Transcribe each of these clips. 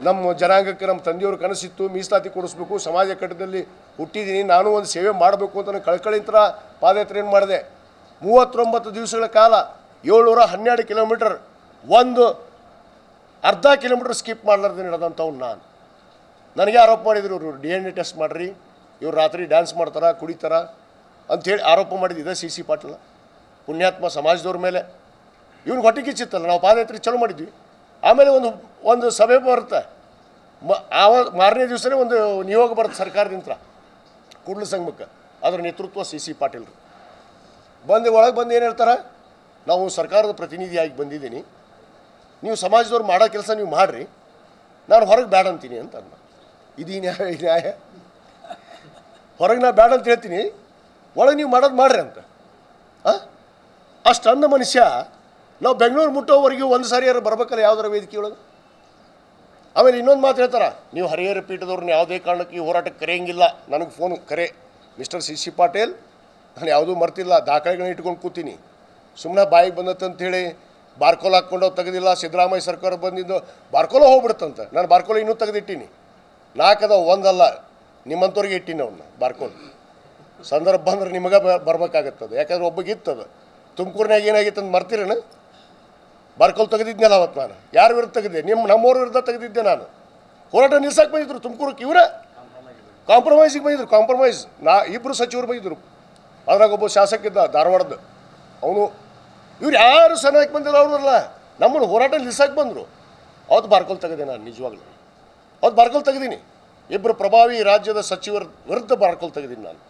ನಮ್ಮ ಜನಾಂಗಕ್ಕೆ ನಮ್ಮ ತಂದೆಯವರು ಕನಸಿತ್ತು ಮೀಸಲಾತಿ ಕೊಡಿಸ್ಬೇಕು, ಸಮಾಜ ಕಟ್ಟದಲ್ಲಿ ಹುಟ್ಟಿದ್ದೀನಿ, ನಾನು ಒಂದು ಸೇವೆ ಮಾಡಬೇಕು ಅಂತ ಕಳಕಳಿಂತರ ಪಾದಯಾತ್ರೆಯನ್ನು ಮಾಡಿದೆ. 39 ದಿವಸಗಳ ಕಾಲ 712 ಕಿಲೋಮೀಟರ್, ಒಂದು ಅರ್ಧ ಕಿಲೋಮೀಟರ್ ಸ್ಕಿಪ್ ಮಾಡಲಾರ್ದೆ ನಡೆದಂಥವ್ನು ನಾನು. ನನಗೆ ಆರೋಪ ಮಾಡಿದ್ರು, ಇವರು DNA ಟೆಸ್ಟ್ ಮಾಡಿರಿ, ಇವ್ರು ರಾತ್ರಿ ಡ್ಯಾನ್ಸ್ ಮಾಡ್ತಾರ, ಕುಡಿತಾರ ಅಂಥೇಳಿ ಆರೋಪ ಮಾಡಿದ್ದೆ ಸಿ ಸಿ ಪಾಟೀಲ ಪುಣ್ಯಾತ್ಮ ಸಮಾಜದವ್ರ ಮೇಲೆ. ಇವ್ನು ಹೊಟ್ಟೆಕಿಚ್ಚಿತ್ತಲ್ಲ, ನಾವು ಪಾದಯಾತ್ರೆ ಚಲೋ ಮಾಡಿದ್ವಿ. ಆಮೇಲೆ ಒಂದು ಸಭೆ ಬರುತ್ತೆ, ಮಾರನೇ ದಿವಸನೇ ಒಂದು ನಿಯೋಗ ಬರುತ್ತೆ ಸರ್ಕಾರದಿಂದ ಕೂಡಲ ಸಂಗಮಕ್ಕೆ, ಅದರ ನೇತೃತ್ವ ಸಿ ಸಿ ಪಾಟೀಲ್ರು. ಒಳಗೆ ಬಂದು ಏನು ಹೇಳ್ತಾರೆ, ನಾವು ಸರ್ಕಾರದ ಪ್ರತಿನಿಧಿಯಾಗಿ ಬಂದಿದ್ದೀನಿ, ನೀವು ಸಮಾಜದವ್ರು ಮಾಡೋ ಕೆಲಸ ನೀವು ಮಾಡಿರಿ, ನಾನು ಹೊರಗೆ ಬ್ಯಾಡ ಅಂತೀನಿ ಅಂತ ಅನ್ನ. ಇದು ನ್ಯಾಯ? ಹೊರಗೆ ನಾ ಬ್ಯಾಡ ಅಂತ ಹೇಳ್ತೀನಿ, ಒಳಗೆ ನೀವು ಮಾಡೋದು ಮಾಡಿರಿ ಅಂತ. ಅಷ್ಟು ಅಂದ ಮನುಷ್ಯ ನಾವು ಬೆಂಗಳೂರು ಮುಟ್ಟೋವರೆಗೂ ಒಂದು ಸಾರಿ ಯಾರು ಬರ್ಬೇಕಲ್ಲ ಯಾವುದರ ವೇದಿಕೆ ಒಳಗೆ. ಆಮೇಲೆ ಇನ್ನೊಂದು ಮಾತು ಹೇಳ್ತಾರೆ, ನೀವು ಹರಿಹರ ಪೀಠದವ್ರನ್ನ ಯಾವುದೇ ಕಾರಣಕ್ಕೆ ಈ ಹೋರಾಟಕ್ಕೆ ಕರೆಯಂಗಿಲ್ಲ. ನನಗೆ ಫೋನ್ ಕರೆ, ಮಿಸ್ಟರ್ ಸಿ ಸಿ ಪಾಟೀಲ್, ನಾನು ಯಾವುದೂ ಮರ್ತಿಲ್ಲ, ದಾಖಲೆಗಳನ್ನ ಇಟ್ಕೊಂಡು ಕೂತೀನಿ, ಸುಮ್ಮನೆ ಬಾಯಿಗೆ ಬಂದತ್ತಂಥೇಳಿ ಬಾರ್ಕೋಲ್ ಹಾಕ್ಕೊಂಡು ತೆಗೆದಿಲ್ಲ. ಸಿದ್ದರಾಮಯ್ಯ ಸರ್ಕಾರ ಬಂದಿದ್ದು ಬಾರ್ಕೋಲ ಹೋಗ್ಬಿಡುತ್ತಂತೆ, ನಾನು ಬಾರ್ಕೋಲ ಇನ್ನೂ ತೆಗೆದಿಟ್ಟೀನಿ, 4 ಅದಾವ, ಒಂದಲ್ಲ, ನಿಮ್ಮಂಥವ್ರಿಗೆ ಇಟ್ಟೀನಿ ಅವನ್ನ ಬಾರ್ಕೋಲ್. ಸಂದರ್ಭ ಬಂದ್ರೆ ನಿಮಗೆ ಬರ್ಬೇಕಾಗತ್ತದು, ಯಾಕಂದ್ರೆ ಒಬ್ಬಗಿತ್ತದು. ತುಮಕೂರಿನಾಗ ಏನಾಗಿತ್ತು ಅಂತ ಮರ್ತಿರೇನು? ಬಾರ್ಕೋಲ್ ತೆಗೆದಿದ್ನಲ್ಲ ಅವತ್ತು ನಾನು. ಯಾರ ವಿರುದ್ಧ ತೆಗೆದೆ? ನಮ್ಮವ್ರ ವಿರುದ್ಧ ತೆಗೆದಿದ್ದೆ ನಾನು. ಹೋರಾಟ ನಿಲ್ಸಕ್ಕೆ ಬಂದಿದ್ರು ತುಮಕೂರಕ್ಕೆ, ಇವರ ಕಾಂಪ್ರಮೈಸಿಗೆ ಬಂದಿದ್ರು. ಕಾಂಪ್ರಮೈಸ್ ಇಬ್ಬರು ಸಚಿವರು ಬಂದಿದ್ರು, ಅದ್ರಾಗ ಒಬ್ಬ ಶಾಸಕ ಇದ್ದ ಧಾರವಾಡದ, ಅವನು. ಇವ್ರು ಯಾರು ಸಣ್ಣಕ್ಕೆ ಬಂದಿಲ್ಲ, ಅವ್ರಲ್ಲ ನಮ್ಮನ್ನು ಹೋರಾಟ ನಿಲ್ಸಕ್ಕೆ ಬಂದರು. ಅವತ್ತು ಬಾರ್ಕೋಲ್ ತೆಗೆದೆ ನಾನು, ನಿಜವಾಗ್ಲೂ ಅವತ್ತು ಬಾರ್ಕೋಲ್ ತೆಗೆದೀನಿ. ಇಬ್ಬರು ಪ್ರಭಾವಿ ರಾಜ್ಯದ ಸಚಿವರ ವಿರುದ್ಧ ಬಾರ್ಕೋಲ್ ತೆಗೆದೀನಿ ನಾನು.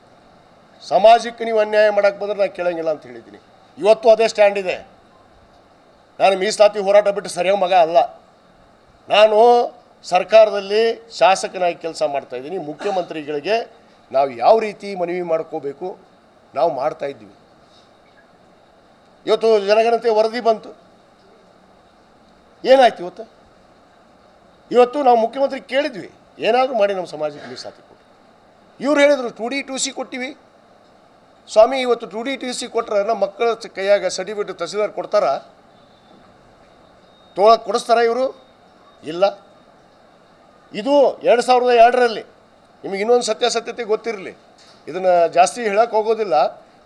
ಸಮಾಜಕ್ಕೆ ನೀವು ಅನ್ಯಾಯ ಮಾಡೋಕ್ಕೆ ಬಂದರೆ ನಾನು ಕೇಳಂಗಿಲ್ಲ ಅಂತ ಹೇಳಿದ್ದೀನಿ. ಇವತ್ತು ಅದೇ ಸ್ಟ್ಯಾಂಡ್ ಇದೆ. ನಾನು ಮೀಸಲಾತಿ ಹೋರಾಟ ಬಿಟ್ಟು ಸರಿಯಾಗಿ ಮಗ ಅಲ್ಲ. ನಾನು ಸರ್ಕಾರದಲ್ಲಿ ಶಾಸಕನಾಗಿ ಕೆಲಸ ಮಾಡ್ತಾಯಿದ್ದೀನಿ. ಮುಖ್ಯಮಂತ್ರಿಗಳಿಗೆ ನಾವು ಯಾವ ರೀತಿ ಮನವಿ ಮಾಡ್ಕೋಬೇಕು ನಾವು ಮಾಡ್ತಾಯಿದ್ವಿ. ಇವತ್ತು ಜನಗಣತಿ ವರದಿ ಬಂತು, ಏನಾಯ್ತು ಇವತ್ತು ನಾವು ಮುಖ್ಯಮಂತ್ರಿ ಕೇಳಿದ್ವಿ, ಏನಾದರೂ ಮಾಡಿ ನಮ್ಮ ಸಮಾಜಕ್ಕೆ ಮೀಸಲಾತಿ ಕೊಟ್ಟು. ಇವ್ರು ಹೇಳಿದರು 2D 2C ಕೊಟ್ಟಿವಿ. ಸ್ವಾಮಿ, ಇವತ್ತು 2D 2C ಕೊಟ್ಟರೆ ನಮ್ಮ ಮಕ್ಕಳ ಕೈಯಾಗ ಸರ್ಟಿಫಿಕೇಟ್ ತಹಸೀಲ್ದಾರ್ ಕೊಡ್ತಾರ? ಕೊಡಿಸ್ತಾರ ಇವರು? ಇಲ್ಲ. ಇದು 2002ರಲ್ಲಿ, ನಿಮಗೆ ಇನ್ನೊಂದು ಸತ್ಯಾಸತ್ಯತೆ ಗೊತ್ತಿರಲಿ, ಇದನ್ನು ಜಾಸ್ತಿ ಹೇಳಕ್ಕೆ ಹೋಗೋದಿಲ್ಲ.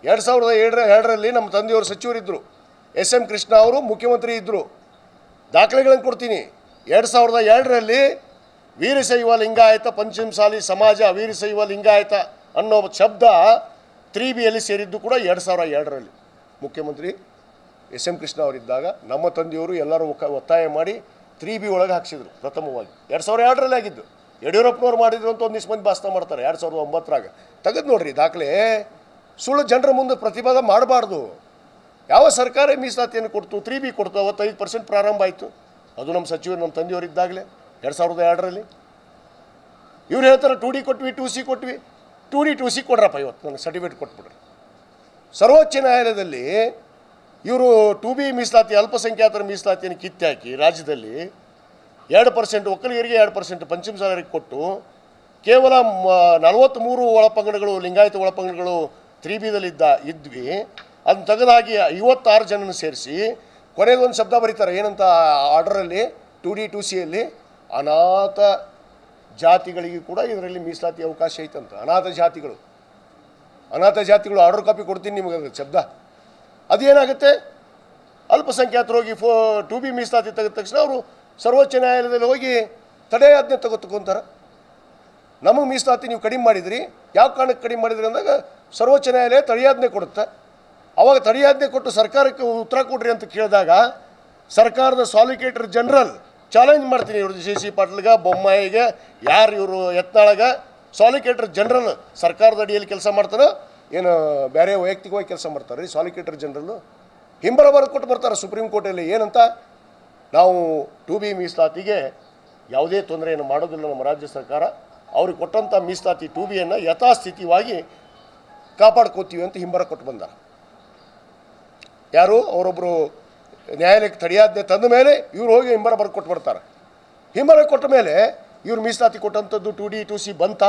2002ರಲ್ಲಿ ನಮ್ಮ ತಂದೆಯವರು ಸಚಿವರಿದ್ದರು, SM ಕೃಷ್ಣ ಅವರು ಮುಖ್ಯಮಂತ್ರಿ ಇದ್ದರು. ದಾಖಲೆಗಳನ್ನು ಕೊಡ್ತೀನಿ. 2002ರಲ್ಲಿ ವೀರಶೈವ ಲಿಂಗಾಯತ ಪಂಚಮಸಾಲಿ ಸಮಾಜ, ವೀರಶೈವ ಲಿಂಗಾಯತ ಅನ್ನೋ ಶಬ್ದ 3Bಯಲ್ಲಿ ಸೇರಿದ್ದು ಕೂಡ 2002ರಲ್ಲಿ ಮುಖ್ಯಮಂತ್ರಿ SM ಕೃಷ್ಣ ಅವರಿದ್ದಾಗ ನಮ್ಮ ತಂದೆಯವರು ಎಲ್ಲರೂ ಒತ್ತಾಯ ಮಾಡಿ 3B ಒಳಗೆ ಹಾಕ್ಸಿದ್ರು ಪ್ರಥಮವಾಗಿ. 2002ರಲ್ಲಿ ಆಗಿದ್ದು. ಯಡಿಯೂರಪ್ಪನವ್ರು ಮಾಡಿದ್ರು ಅಂತ ಒಂದಿಷ್ಟು ಮಂದಿ ಭಾಷಣ ಮಾಡ್ತಾರೆ 2009ರಾಗ. ತೆಗೆದು ನೋಡ್ರಿ ದಾಖಲೆ. ಸುಳ್ಳು ಜನರ ಮುಂದೆ ಪ್ರತಿವಾದ ಮಾಡಬಾರ್ದು. ಯಾವ ಸರ್ಕಾರ ಮೀಸಲಾತಿಯನ್ನು ಕೊಡ್ತು? 3B ಕೊಡ್ತು. ಅವತ್ತು 5% ಪ್ರಾರಂಭ ಆಯಿತು. ಅದು ನಮ್ಮ ಸಚಿವರು ನಮ್ಮ ತಂದೆಯವರು ಇದ್ದಾಗಲೇ 2002ರಲ್ಲಿ. ಇವ್ರು ಹೇಳ್ತಾರೆ 2D ಕೊಟ್ವಿ, 2C ಕೊಟ್ವಿ. 2D 2C ಕೊಡ್ರಪ್ಪ, ಇವತ್ತು ನನಗೆ ಸರ್ಟಿಫಿಕೇಟ್ ಕೊಟ್ಬಿಡ್ರಿ. ಸರ್ವೋಚ್ಚ ನ್ಯಾಯಾಲಯದಲ್ಲಿ ಇವರು 2B ಮೀಸಲಾತಿ, ಅಲ್ಪಸಂಖ್ಯಾತರ ಮೀಸಲಾತಿಯನ್ನು ಕಿತ್ತು ಹಾಕಿ ರಾಜ್ಯದಲ್ಲಿ 2% ಒಕ್ಕಲಿಗರಿಗೆ, 2% ಪಂಚಮಸಾಲರಿಗೆ ಕೊಟ್ಟು ಕೇವಲ 43 ಒಳಪಂಗಡಗಳು, ಲಿಂಗಾಯತ ಒಳಪಂಗಡಗಳು 3Bದಲ್ಲಿ ಇದ್ವಿ. ಅದನ್ನು ತೆಗೆದಾಗಿ 56 ಜನನ ಸೇರಿಸಿ ಕೊನೆಗೊಂದು ಶಬ್ದ ಬರೀತಾರೆ, ಏನಂತ ಆರ್ಡರಲ್ಲಿ 2D 2Cಯಲ್ಲಿ ಅನಾಥ ಜಾತಿಗಳಿಗೆ ಕೂಡ ಇದರಲ್ಲಿ ಮೀಸಲಾತಿ ಅವಕಾಶ ಐತಂತ. ಅನಾಥ ಜಾತಿಗಳು ಆರ್ಡರ್ ಕಾಪಿ ಕೊಡ್ತೀನಿ ನಿಮಗೆ ಅದ್ರ ಶಬ್ದ. ಅದೇನಾಗುತ್ತೆ? ಅಲ್ಪಸಂಖ್ಯಾತರು ಹೋಗಿ 2B ಮೀಸಲಾತಿ ತೆಗೆದ ತಕ್ಷಣ ಅವರು ಸರ್ವೋಚ್ಚ ನ್ಯಾಯಾಲಯದಲ್ಲಿ ಹೋಗಿ ತಡೆಯಾಜ್ಞೆ ತಗೊತಾರೆ. ನಮಗೆ ಮೀಸಲಾತಿ ನೀವು ಕಡಿಮೆ ಮಾಡಿದ್ರಿ, ಯಾವ ಕಾರಣಕ್ಕೆ ಕಡಿಮೆ ಮಾಡಿದ್ರಿ ಅಂದಾಗ ಸರ್ವೋಚ್ಚ ನ್ಯಾಯಾಲಯ ತಡೆಯಾಜ್ಞೆ ಕೊಡುತ್ತೆ. ಅವಾಗ ತಡೆಯಾಜ್ಞೆ ಕೊಟ್ಟು ಸರ್ಕಾರಕ್ಕೆ ಉತ್ತರ ಕೊಡ್ರಿ ಅಂತ ಕೇಳಿದಾಗ ಸರ್ಕಾರದ ಸಾಲಿಸಿಟರ್ ಜನರಲ್ ಚಾಲೆಂಜ್ ಮಾಡ್ತೀನಿ, ಇವರು ಸಿ ಸಿ ಪಾಟೀಲ್ಗೆ, ಬೊಮ್ಮಾಯಿಗೆ, ಯಾರು ಇವರು ಯತ್ನಾಳಗೆ, ಸಾಲಿಸಿಟರ್ ಜನರಲ್ ಸರ್ಕಾರದ ಅಡಿಯಲ್ಲಿ ಕೆಲಸ ಮಾಡ್ತಾರೋ ಏನು ಬೇರೆ ವೈಯಕ್ತಿಕವಾಗಿ ಕೆಲಸ ಮಾಡ್ತಾರೆ ರೀ ಸಾಲಿಸಿಟರ್ ಜನರಲ್ಲು. ಹಿಂಬರ ಬರೆದು ಕೊಟ್ಟು ಬರ್ತಾರೆ ಸುಪ್ರೀಂ ಕೋರ್ಟಲ್ಲಿ. ಏನಂತ? ನಾವು 2B ಮೀಸಲಾತಿಗೆ ಯಾವುದೇ ತೊಂದರೆಯನ್ನು ಮಾಡೋದಿಲ್ಲ ನಮ್ಮ ರಾಜ್ಯ ಸರ್ಕಾರ, ಅವ್ರಿಗೆ ಕೊಟ್ಟಂಥ ಮೀಸಲಾತಿ 2Bಯನ್ನು ಯಥಾಸ್ಥಿತಿಯಾಗಿ ಕಾಪಾಡ್ಕೋತೀವಿ ಅಂತ ಹಿಂಬರ ಕೊಟ್ಟು ಬಂದಾರ. ಯಾರು? ಅವರೊಬ್ಬರು ನ್ಯಾಯಾಲಯಕ್ಕೆ ತಡೆಯಾಜ್ಞೆ ತಂದ ಮೇಲೆ ಇವ್ರು ಹೋಗಿ ಹಿಂಬರ ಬರೆದು ಕೊಟ್ಟು ಬರ್ತಾರೆ. ಹಿಂಬರ ಕೊಟ್ಟ ಮೇಲೆ ಇವ್ರು ಮೀಸಲಾತಿ ಕೊಟ್ಟಂಥದ್ದು 2D 2C ಬಂತ?